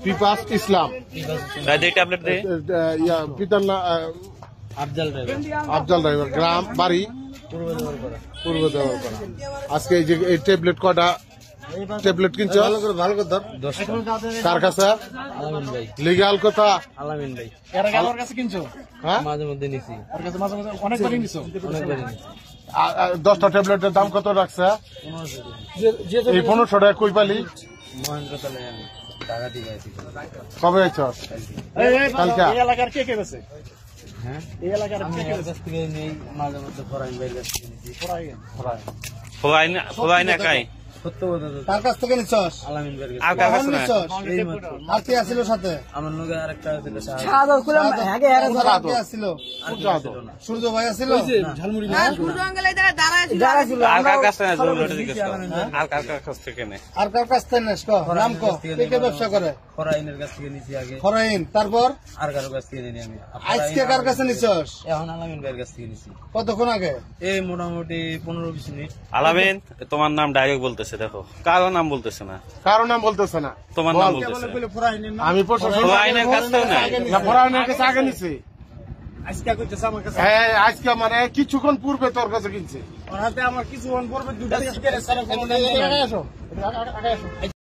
পিপাস ইসলাম tablet দে পিতার নাম Afzal driver, গ্রাম বাড়ি পূর্ব দেওয়ারপাড়া। আজকে এই যে এই ট্যাবলেট কটা ট্যাবলেট কিনছো? ভালো করে ধর। কার কাছে? লিগাল কথা আলামিন ভাই। আমার কাছে কিনছো? হ্যাঁ, মাঝে মধ্যে নিছি। ওর কাছে মাঝে মাঝে অনেকবারই নিছো? অনেকবারই নিছি। 10টা ট্যাবলেটের দাম কত রাখছে? এই 1500 টাকা কই পালি? মহেন্দ্র তলায় আমি টাকা দিয়ে আইছি। কবে আইছ? কালকে। এই এলাকার কে কে বেছে? হ্যাঁ, এই এলাকার আমি কে কে এর বেছে? কাছ থেকে নেই, মাঝে মধ্যে ফরাইন ভাইয়ের কাছ থেকে নিছি। ফোয়াই না কাই সত্য কথা তো। কার কাছ থেকে নিছস? আলামিন ভাইয়ের আর কাছ কার কাছে না? নিছস? থেকে। এই মাত্র। আর কে আসিল সাথে? আমার লগে আরেকটা ছিল সাহায্য। আর কে আসিল? সূর্য ভাই আসিল? আর কার কাছে না? জরুরি জিজ্ঞেস কর। আর কার কাছ থেকে নে? আর কার কাছ থেকে নিস? নাম কো? কে কে ব্যবসা করে? ফরাইনের কাছ থেকে নিছি আগে। ফরাইন, তারপর আর কারো কাছ থেকে নিনি আমি। আজকে কার কাছে নিছস? এখন আলামিন ভাইয়ের কাছ থেকে নিছি। কতক্ষণ আগে? এই মোটামুটি 15-20 মিনিট। আলামিন, তোমার নাম ডাইরেক্ট বলতেছে, দেখো কারো নাম বলতেছে না, কারো নাম বলতেছে না, তোমার নাম বলতেছে। আমি প্রশাসন ফোয়াইনের কাছ থেকে না, ফরানের কাছে আগে নিছি। আজকে কইতেছে আমার কাছে। হ্যাঁ, আজকে মানে কিছুক্ষণ পূর্বে তোর কাছে কিনছে। ওর হাতে আমার কিছু অন পড়বে দুইটা থেকে